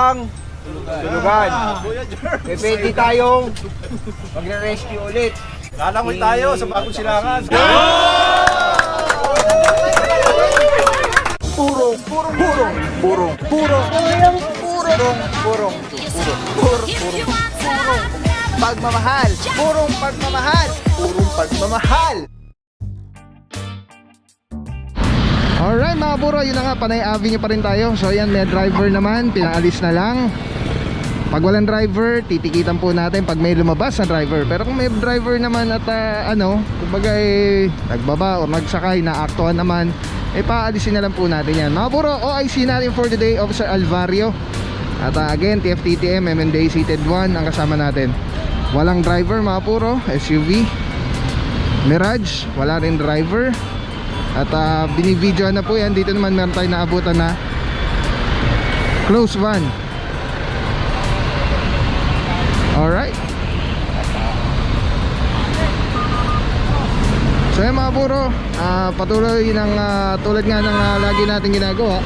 ang tulugan. Pwede tayong magre-rescue ulit. Lalangoy tayo sa bagong silangan. Pagmamahal, purong pagmamahal, purong pagmamahal. Alright mga buro, yun na nga, Panay Avenue pa rin tayo. So yan, may driver naman, pinaalis na lang. Pag walang driver, titikitan po natin pag may lumabas na driver. Pero kung may driver naman at kumbaga nagbaba o nagsakay, naaktuhan naman, paalisin na lang po natin yan. Mga buro, OIC natin for today, Officer Alvario. At again, TFTTM, MMDA Seated 1 ang kasama natin. Walang driver mga buro, SUV Mirage, wala rin driver. At binibidyoan na po yan. Dito naman meron tayo naabutan na close van. Alright. So yan mga buro, patuloy ng tulad nga ng lagi natin ginagawa,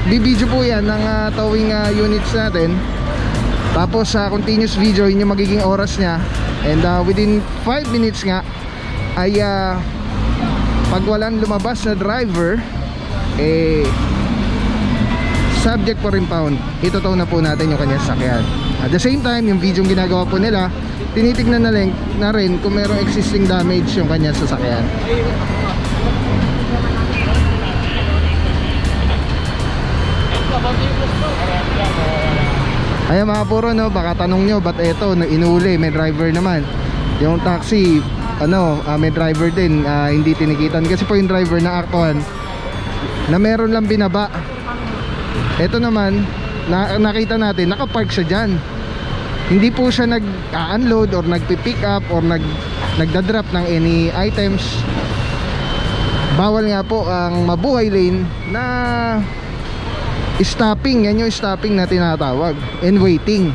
bibidyo po yan ng towing units natin. Tapos continuous video, yun yung magiging oras nya. And within 5 minutes nga ay pag walang lumabas na driver, subject for impound, itotow na po natin yung kanyang sakyan. At the same time, yung video yung ginagawa po nila, tinitignan na rin kung mayroong existing damage yung kanyang sasakyan. Ayan mga puro, no, baka tanong nyo, ba't eto, inuli, may driver naman. Yung taxi, may driver din, hindi tinikitan. Kasi po yung driver na aktuhan na meron lang binaba. Ito naman, nakita natin, nakapark siya dyan. Hindi po siya nag-unload or nagpipick up or nagdadrop ng any items. Bawal nga po ang mabuhay lane na stopping. Yan yung stopping na tinatawag, and waiting.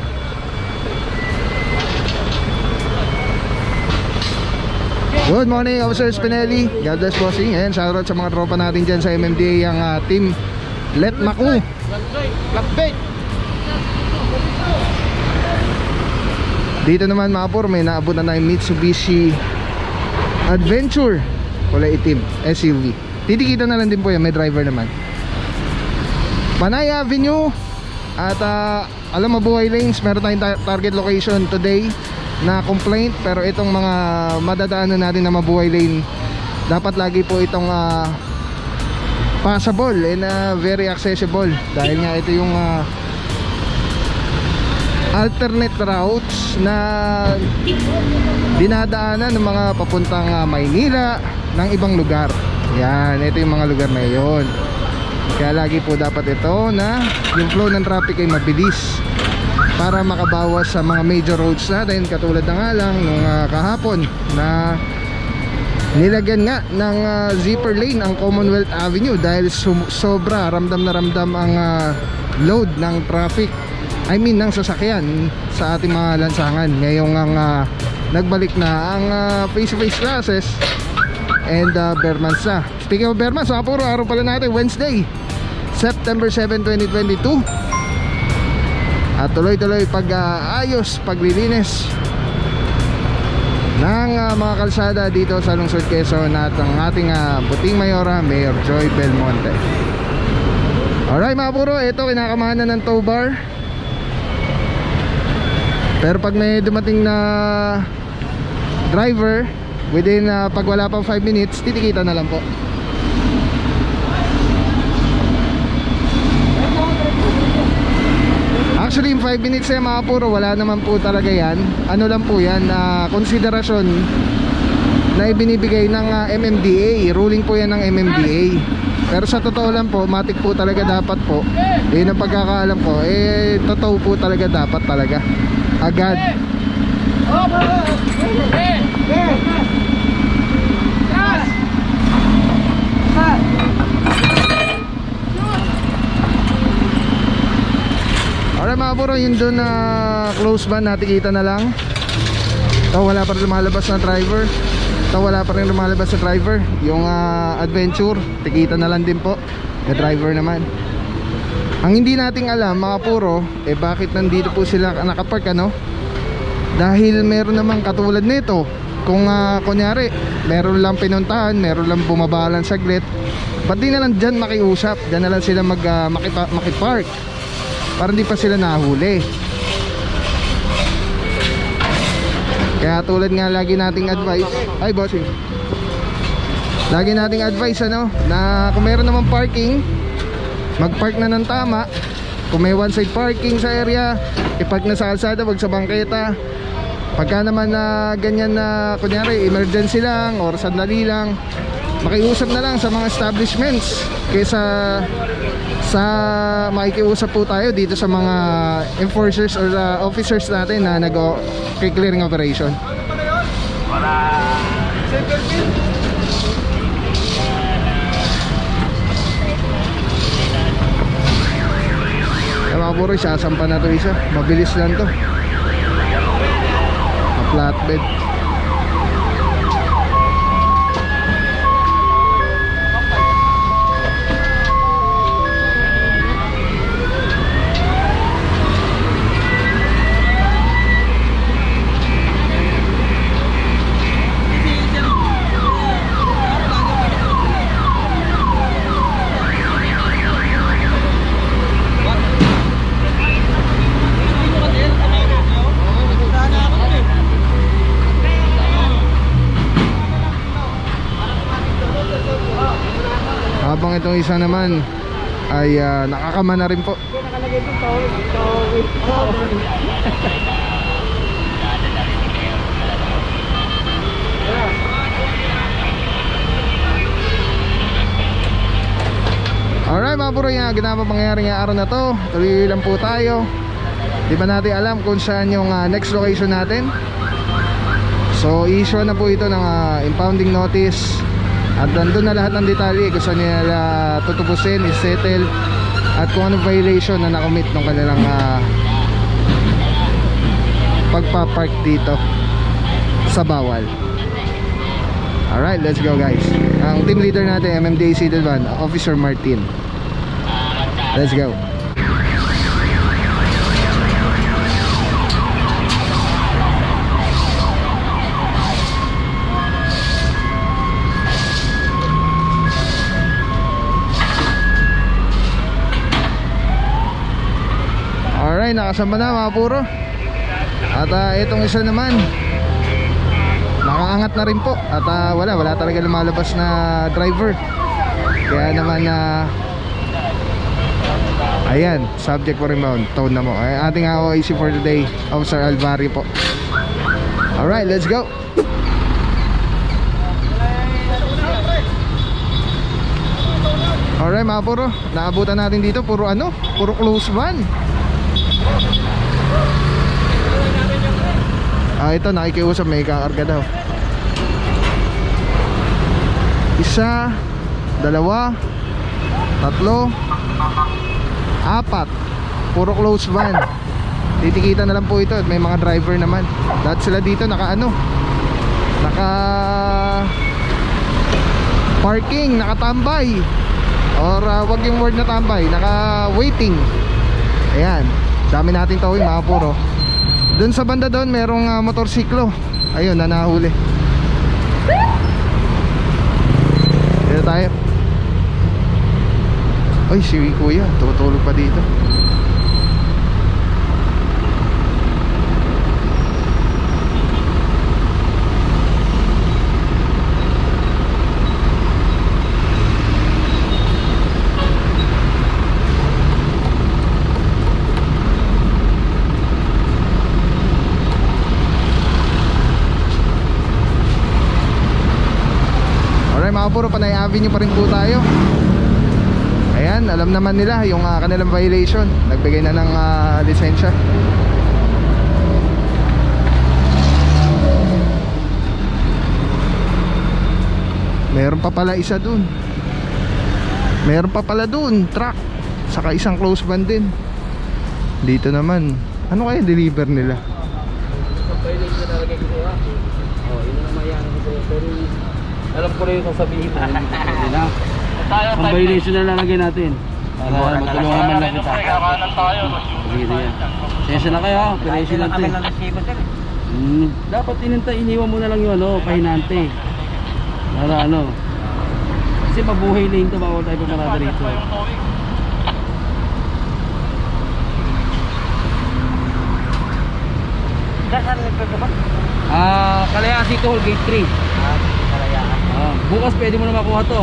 Good morning, Officer Spinelli. God bless, bossing. And shoutout sa mga tropa natin dyan sa MMDA, yung team Let Maku. Dito naman mga por, may naabot na tayong Mitsubishi Adventure, kulay itim, SUV. Titikita na lang din po yan, may driver naman. Panay Avenue. At alam, mabuhay lanes, meron tayong target location today na complaint. Pero itong mga madadaanan natin na mabuhay lane, dapat lagi po itong passable and very accessible. Dahil nga ito yung alternate routes na dinadaanan ng mga papuntang Maynila, ng ibang lugar. Yan, ito yung mga lugar na yun. Kaya lagi po dapat ito na yung flow ng traffic ay mabilis para makabawas sa mga major roads natin. Katulad na nga lang nung kahapon na nilagyan nga ng zipper lane ang Commonwealth Avenue dahil sobra ramdam na ramdam ang load ng traffic, I mean ng sasakyan sa ating mga lansangan. Ngayong nagbalik na ang face-to-face classes and Bermans na. Speaking of Bermans, puro araw pala natin, Wednesday, September 7, 2022. At tuloy-tuloy pag-ayos, paglilinis ng mga kalsada dito sa lungsod Quezon at ang ating Puting Mayora, Mayor Joy Belmonte. Alright mga puro, ito kinakamahanan ng tow bar. Pero pag may dumating na driver, within pag wala pang 5 minutes, titikita na lang po. Actually, yung 5 minutes mga puro, wala naman po talaga yan. Ano lang po yan, konsiderasyon na ibinibigay ng MMDA. Ruling po yan ng MMDA. Pero sa totoo lang po, matik po talaga dapat po. Yun ang pagkakaalam ko, totoo po talaga dapat talaga agad. Alright mga puro, yun doon na close van, natikita na lang. Ito, wala pa rin lumalabas na driver. Ito, wala pa rin lumalabas na driver. Yung Adventure, tikita na lang din po. na driver naman. Ang hindi nating alam mga puro, bakit nandito po sila nakapark ano? Dahil meron naman katulad nito. Kung kunyari, meron lang pinuntahan, meron lang bumabalan saglit, ba't di na lang dyan makiusap? Dyan na lang sila makipark para hindi pa sila nahuli. Kaya tulad nga lagi nating advice, ay bossing, lagi nating advice ano, na kung meron naman parking, mag-park na ng tama. Kung may one side parking sa area, ipark na sa kalsada, wag sa bangketa. Pagka naman na ganyan na kunyari emergency lang or sandali lang, makiusap na lang sa mga establishments kaysa sa makikiusap po tayo dito sa mga enforcers or officers natin na nag-clearing operation. Mga puro, sasampa na to isa. Mabilis lang to. Flatbed. Habang itong isa naman ay nakakama na rin po. Alright mga puro, yung ginagawa pangyayari ng araw na to, tuloy lang po tayo. Di ba natin alam kung saan yung next location natin. So issue na po ito ng impounding notice. At nandun na lahat ng detalye kung saan nila tutupusin, isettle, at kung anong violation na nakomit ng kanilang pagpapark dito sa bawal. Alright, let's go guys. Ang team leader natin, MMDA Seated Van, Officer Martin. Let's go. Alright, nakasamba na mga puro. At itong isa naman nakaangat na rin po. At wala talaga lumalabas na driver. Kaya naman ayan, subject for rebound. Tone na mo ating OIC for today, Officer Alvari po. Alright, let's go. Alright mga puro, naabutan natin dito. Puro close van. Ito nakikiusap, may kakarga daw. Isa, dalawa, tatlo, apat. Puro close van. Titikita na lang po ito at may mga driver naman. Lahat sila dito naka parking, nakatambay. Or wag yung word na tambay, naka waiting. Ayan, dami nating towing mga puro. Doon sa banda doon merong motorsiklo. Ayun, nahuli. Dito tayo. Ay, si kuya tutulog pa dito. Mga puro, Panay Avenue pa rin po tayo. Ayan, alam naman nila yung kanilang violation. Nagbigay na ng lisensya. Meron pa pala isa dun. Meron pa pala dun, truck. Saka isang close van din. Dito naman, ano kaya deliver nila? Alam ko na yung sasabihin mo. Ang violation na lalagay natin. Para magtulungan man lang kita. Sige, sige. Sesya na kayo, operation natin. Dapat iniwan mo na lang yung pahinante. Para kasi mabuhay lane to, bawal tayo pumarada rito. Kalayasi to, gate 3. Bukas pwede mo na makuha to.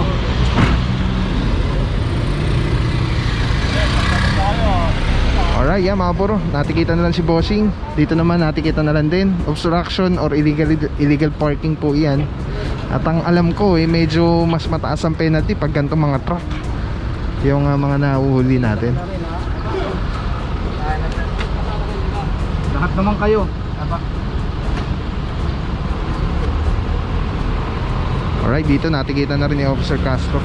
Alright, yeah mga puro, natikita na lang si Bossing. Dito naman natikita na lang din obstruction or illegal parking po yan. At ang alam ko medyo mas mataas ang penalty pag ganitong mga truck yung mga nahuhuli natin. Lahat naman kayo. Alright, dito natikita na rin ni Officer Castro.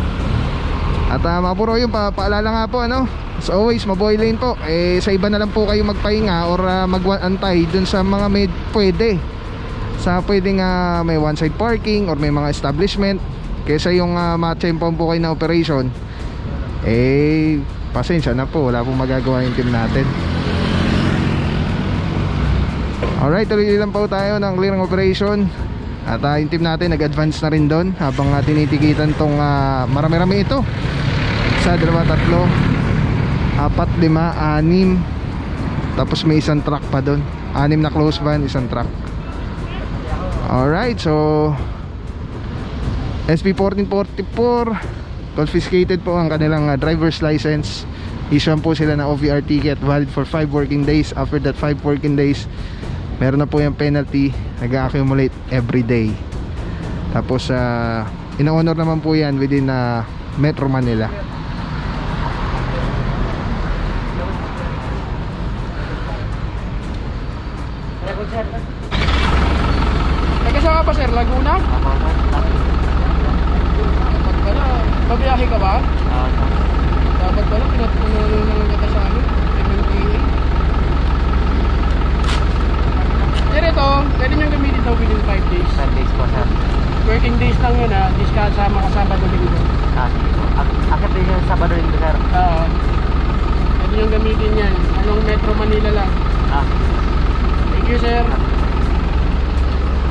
At mga puro, yung paalala nga po as always, mabuhay lane po. Sa iba na lang po kayo magpahinga or mag-antay dun sa mga may pwede. Sa pwedeng may one side parking or may mga establishment. Kesa yung matsyempon po kayo na operation, pasensya na po, wala pong magagawa yung team natin. Alright, tuloy lang po tayo ng clearing operation. At yung team natin nag-advance na rin doon habang tinitikitan tong marami-rami ito. 1, 2, 3, 4, 5, 6. Tapos may isang truck pa doon. 6 na close van, isang truck. Alright, so SB 1444 confiscated po ang kanilang driver's license. Issuean po sila ng OVR ticket valid for 5 working days. After that 5 working days, meron na po yung penalty, nag-accumulate every day. Tapos ino-honor naman po yan within Metro Manila. Nagkasama pa sir, Laguna? Dapat pala, babiyahe ka ba? Dapat pala, pinatununan lang kita sa MMDA. Sir, ito, pwede niyong gamitin daw within 5 days. 5 days po, sir. Working days lang yun dis kasama Sabado Linggo. Sige po. Akit din yung Sabado Linggo, sir. Oo. Pwede niyong gamitin yan. Anong Metro Manila lang. Thank you, sir.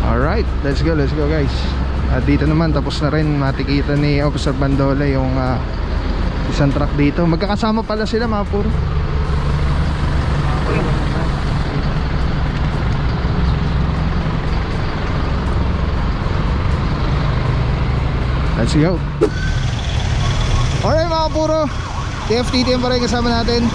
Alright, let's go guys. At dito naman, tapos na rin matikita ni Officer Bandola yung isang truck dito. Magkakasama pala sila mga puro. Let's go. Alright mga puro, TFTTM pa rin kasama natin.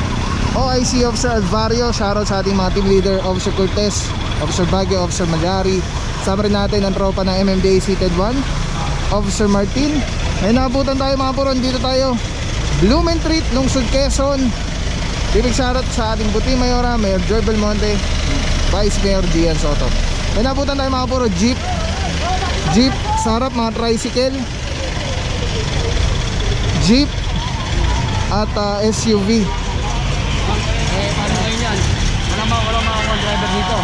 OIC Officer Alvario, shoutout sa ating mga team leader, Officer Cortez, Officer Baguio, Officer Magari. Kasama rin natin ang tropa ng MMDA Seated 1, Officer Martin. May naabutan tayo mga puro, dito tayo Blumentritt, Lungsod, Quezon. Big shoutout sa ating Buti Mayora, Mayor Joy Belmonte, Vice Mayor Gian Soto. May naabutan tayo mga puro, Jeep sa harap, mga tricycle, Jeep at SUV. Paano ngayon yan? Walang mga driver dito.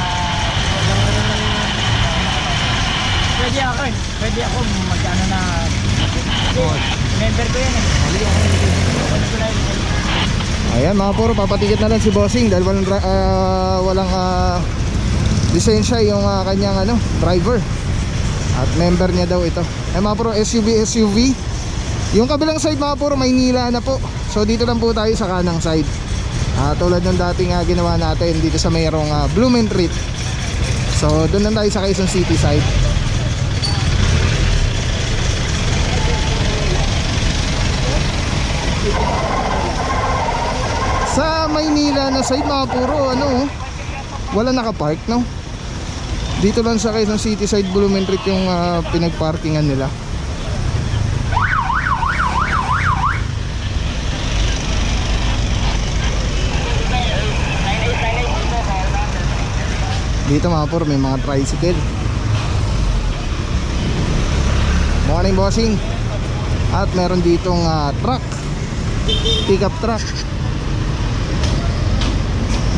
Pwede ako mag-ano na member ko yan Ayan mga puro, papatikit na lang si Bossing dahil walang lisensya yung kanyang driver. At member niya daw ito. Mga puro, SUV. Yung kabilang side mga puro, Maynila na po. So dito lang po tayo sa kanang side. Tulad ng dating ginawa natin dito sa mayroong Blumentritt. So doon lang tayo sa Quezon City side. Sa Maynila na side mga puro, wala nakapark, no? Dito lang sa Quezon City side Blumentritt yung pinagparkingan nila. Dito mga puro, may mga tricycle. Morning bossing. At meron ditong truck, pickup truck.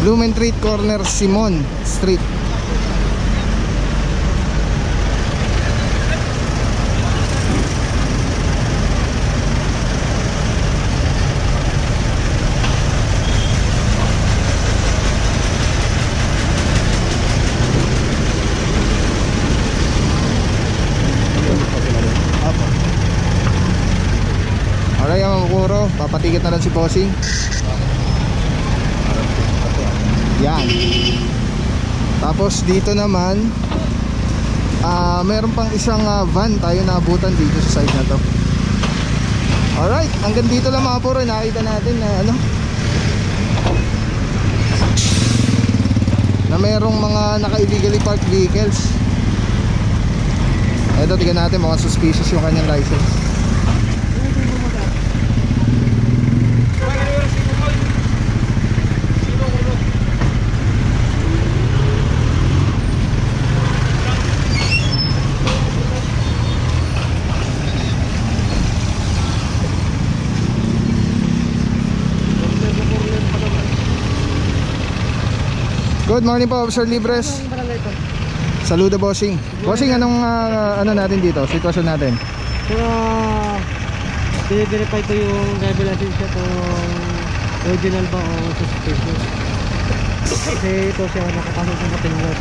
Blumentritt corner Simon Street. nagpa-ticket na lang si Bossing. Yan. Tapos dito naman meron pang isang van tayo naabutan dito sa side na to. Alright, hanggang dito lang mga puro. Nakita natin na ano, na mayroong mga naka-illegally parked vehicles. Ito, tignan natin, mga suspicious yung kanyang license. Good morning po, Officer Libres. Saludo, Bossing. Bossing, anong ano natin dito? Sitwasyon natin? I-verify ko yung driver license niya kung original ba o suspicious. Kasi ito siya nakapasok sa Kapinas.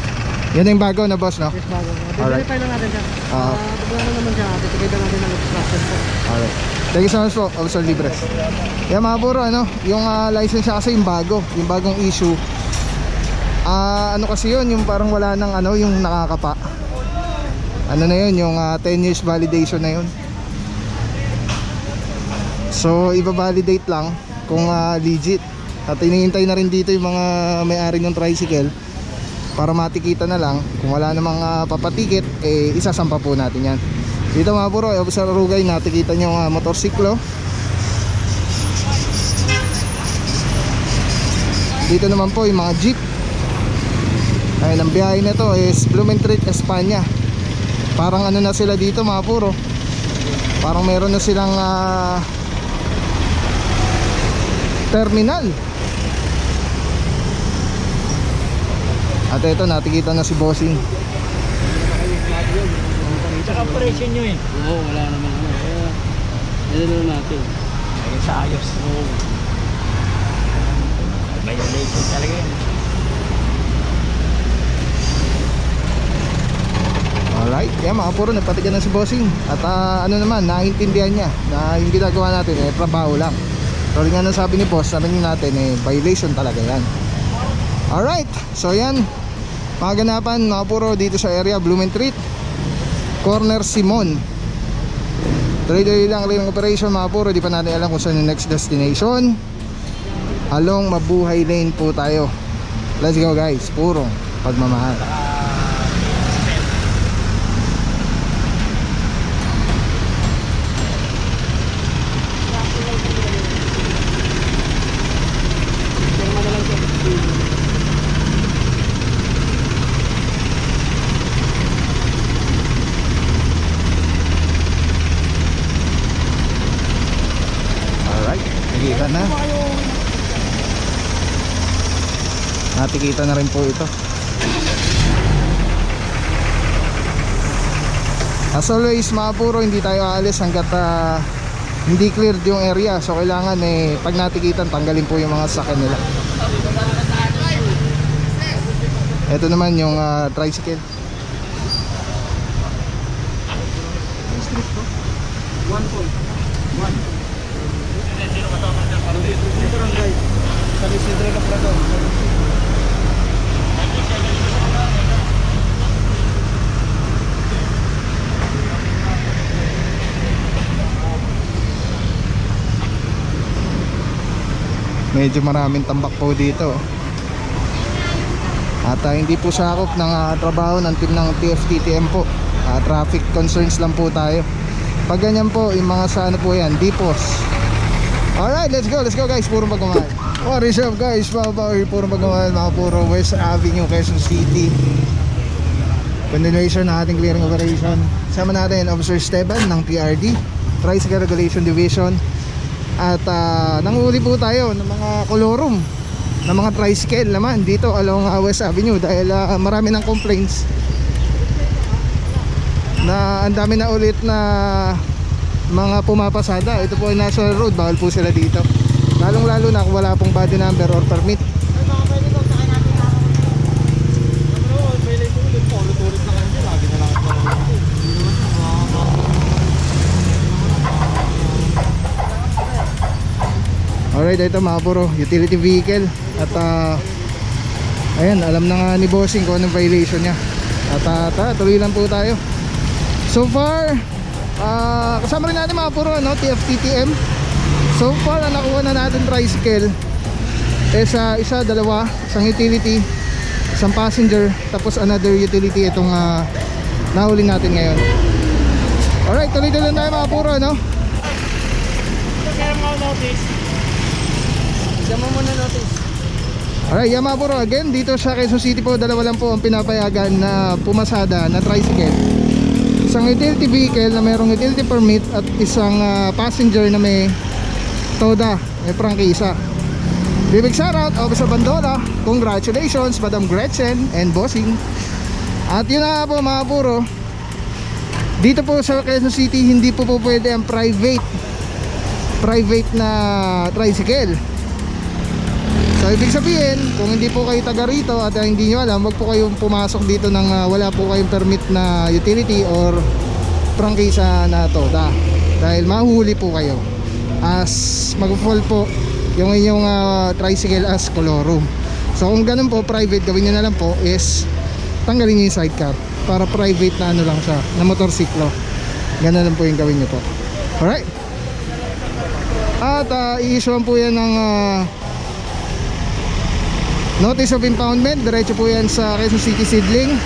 Yan yung bago na boss, no? Yes, bago. Alright. I-verify lang natin siya. Pagkano naman siya, titigay na natin ng obstruction po. Alright. Thank you so much po, Officer Libres. Yan mga puro, ano, yung license niya kasi yung bago, yung bagong issue. Ano kasi yun, yung parang wala nang ano, yung nakakapa. Ano na yun, yung 10 years validation na yun. So, iba-validate lang kung legit. At hinihintay na rin dito yung mga may-ari ng tricycle para matikita na lang. Kung wala namang papatikit, eh isasampa po natin yan. Dito mga puro, Officer Rugay, natikita nyo yung motorsiklo. Dito naman po yung mga jeep. Ayun, ang biyahe na to is Blumentritt, Espanya. Parang ano na sila dito mga puro, parang meron na silang terminal. At ito, natikita na si Bossing. Tsaka operation nyo eh. Oo, wala naman ano. Kaya ano natin. Ayun sa ayos. Oo. Violation talaga yun. Alright, yan mga puro, nagpatigan na si Bossing. At ano naman, naiintindihan niya na yung ginagawa natin eh, trabaho lang. So rin nga nang sabi ni boss, sabi natin eh, violation talaga yan. Alright, so yan, mga ganapan mga puro dito sa area Blumentritt, Corner Simon. Tuloy-tuloy lang rin ang operation mga puro. Di pa natin alam kung saan yung next destination. Along Mabuhay Lane po tayo. Let's go guys, purong pagmamahal. Nakikita na. Natikita na rin po ito. As always mga puro, hindi tayo aalis hanggat hindi cleared yung area. So kailangan eh, pag natikitan, tanggalin po yung mga sakyan nila. Ito naman yung tricycle. Medyo maraming tambak po dito. At hindi po sakop ng trabaho ng team ng TFTTM po. Traffic concerns lang po tayo. Pag ganyan po, yung mga sa ano po yan, depos. Alright, let's go guys, puro magmamahal. What is up guys, puro magmamahal, mga puro West Avenue, Quezon City. Continuation ng ating clearing operation. Sama natin Officer Esteban ng PRD, Tricycle Regulation Division. At nanguhuli po tayo ng mga kolorum ng mga tricycle naman dito along West Avenue. Dahil marami ng complaints na ang dami na ulit na mga pumapasada. Ito po ay National Road, bawal po sila dito. Lalong lalo na kung wala pong body number or permit. Alright, ito mga puro utility vehicle. At ayan, alam na nga ni Bossing kung anong violation niya. At tuloy lang po tayo. So far, kasama rin natin mga puro TFTTM. So far, ang nakuha na natin tricycle isa, dalawa, isang utility, isang passenger, tapos another utility itong nahuli natin ngayon. Alright, tuloy lang tayo mga puro, no? Alright, yan mga puro, again, dito sa Quezon City po, dalawa lang po ang pinapayagan na pumasada na tricycle. Isang utility vehicle na mayroong utility permit at isang passenger na may TODA, may prangkisa. Big shoutout, Officer Bandola. Congratulations, Madam Gretchen and Bossing. At yun na po mga puro, dito po sa Quezon City, hindi po pwede ang private na tricycle. So ibig sabihin, kung hindi po kayo taga rito at hindi nyo alam, wag po kayong pumasok dito ng wala po kayong permit na utility or prangkisa na TODA, dahil mahuhuli po kayo as mag-fall po yung inyong tricycle as colorum. So kung ganun po, private, gawin nyo na lang po is tanggalin nyo yung sidecar para private na lang siya, na motorsiklo. Ganun lang po yung gawin nyo po. Alright, at i-issuean po yan ng notice of impoundment. Diretso po yan sa Quezon City Seedling.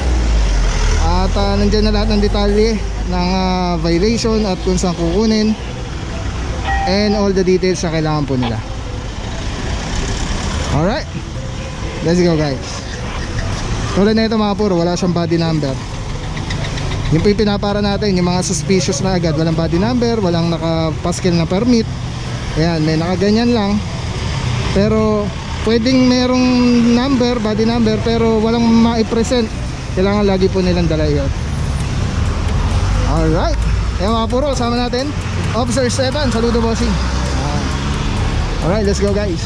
At nandyan na lahat ng detalye ng violation at kung saan kukunin and all the details na kailangan po nila. Alright, let's go guys. Tulad na ito mga puro, wala siyang body number. Yung po yung pinapara natin, yung mga suspicious na agad, walang body number, walang nakapaskil na permit. Ayan, may nakaganyan lang. Pero pwedeng merong number, body number, pero walang ma-present. Kailangan lagi po nilang dala yun. Alright, ayan mga puro, sama natin Officer Stefan, saludo Bossing. Alright, let's go guys.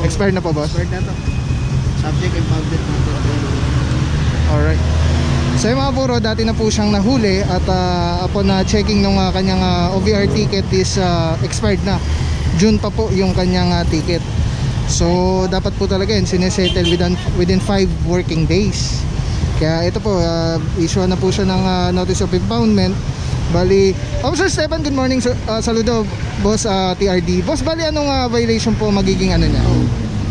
Expired na po, boss? Expired na to. Subject impounded natin. Alright. So yung mga puro, dati na po siyang nahuli at upon checking nung kanyang OVR ticket is expired na. June pa po yung kanyang ticket. So dapat po talaga yun sinesettle within 5 working days. Kaya ito po, issue na po siya ng notice of impoundment. Bali, Officer Stefan, good morning. Saludo, boss, TRD. Boss, bali anong violation po magiging ano niya?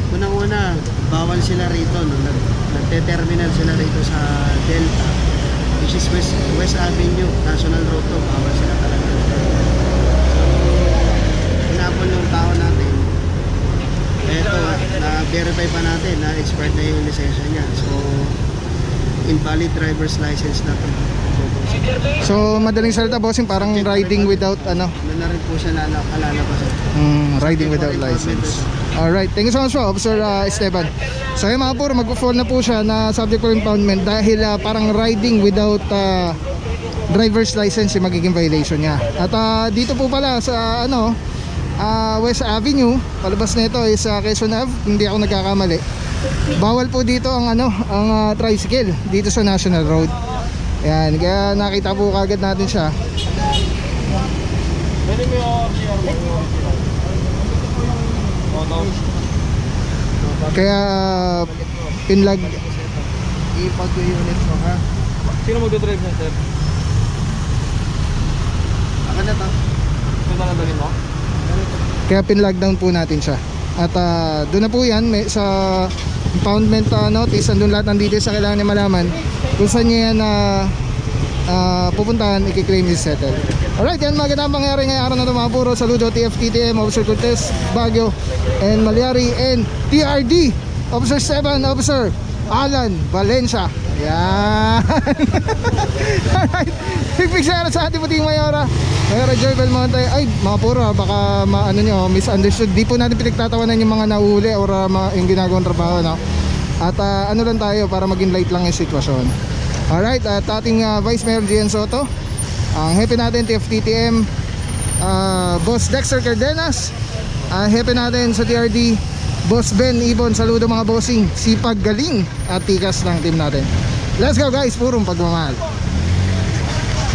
Unang-una, bawal sila rito, no? Nagte-terminal sila rito sa Delta, which is West Avenue, National Road to. Bawal sila talaga. So, hinapon yung tao natin. Eto, na-verify pa natin na expired na yung lisensya niya. So, invalid driver's license na to. So, madaling salita, bossing, parang riding without ano? Ano na rin po siya kalalabasan. Riding without license. Alright, thank you so much po, Officer Esteban. So yung mga puro, mag-fall na po siya na subject for impoundment dahil parang riding without driver's license yung magiging violation niya. At dito po pala sa West Avenue, palabas na ito is Quezon Ave, hindi ako nagkakamali. Bawal po dito ang ang tricycle dito sa National Road. Ayan, kaya nakita po kagad natin siya. Kaya pinlag Ipag yung unit mo, ha? Sino magdodrive na, sir? Ako na to. Ito na nandalin mo? Kaya pinlockdown po natin siya. At doon na po yan sa impoundment notice. Andun lahat ng details sa kailangan niya malaman kung saan niya yan pupuntahan, i-claim is settled. Alright, yan magandang pangyari ngayong araw na ito mga puro. Saludo TFTTM, Officer Cortez, Baguio, and Malyari, and TRD, Officer 7, Officer Alan Valencia. Yan. Alright, big shoutout sa ating puting Mayora Joy Belmonte. Ay mga puro, baka ano nyo, misunderstood. Di po natin pinagtatawanan yung mga nahuli or yung ginagawang trabaho, no? At ano lang tayo para maging light lang yung sitwasyon. Alright, at ating Vice Mayor Gian Soto, ang happy natin TFTTM, Boss Dexter Cardenas, happy natin sa TRD, Boss Ben Ibon. Saludo mga bossing, sipag, galing at tikas ng team natin. Let's go guys, purong pagmamahal.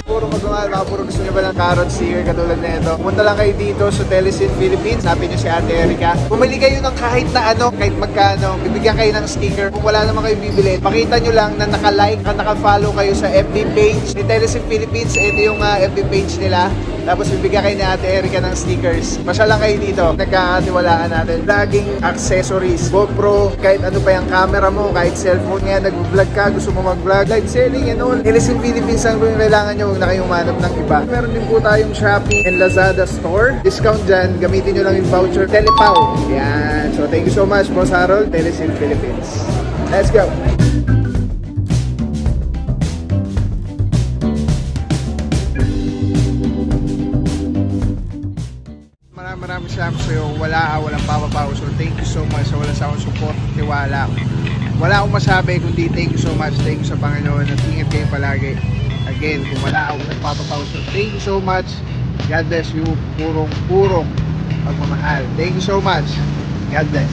Puro magmahal, mga puro gusto nyo ba ng carrot sticker katulad na ito? Pumunta lang kayo dito sa Telesin Philippines, sabi nyo si Ate Erica. Pumili kayo ng kahit na ano, kahit magkano, bibigyan kayo ng sticker. Kung wala naman kayo bibili, pakita nyo lang na naka-like at naka-follow kayo sa FB page ni Telesin Philippines. Ito yung FB page nila. Tapos bibigyan kayo ni Ate Erica ng stickers. Pasya lang kayo dito, nagkakatiwalaan natin. Vlogging accessories, GoPro, kahit ano pa yung camera mo, kahit cellphone nga, nag-vlog ka, gusto mo mag-vlog, live selling and all. Telesin Philippines ang kailangan nyo, huwag na kayong manap ng iba. Meron din po tayong Shopee and Lazada store. Discount dyan, gamitin nyo lang yung voucher Telepaw. Yan. So thank you so much, Boss Harold, Telesin Philippines. Let's go! Maraming salamat sa iyo. Walang papapaw. So thank you so much sa walang sa akong support, tiwala. Wala akong masabi kundi thank you so much. Thank you sa Panginoon at ingat kayo palagi. Again, kung wala akong nagpapapaw. So thank you so much. God bless you. Purong pagmamahal. Thank you so much. God bless.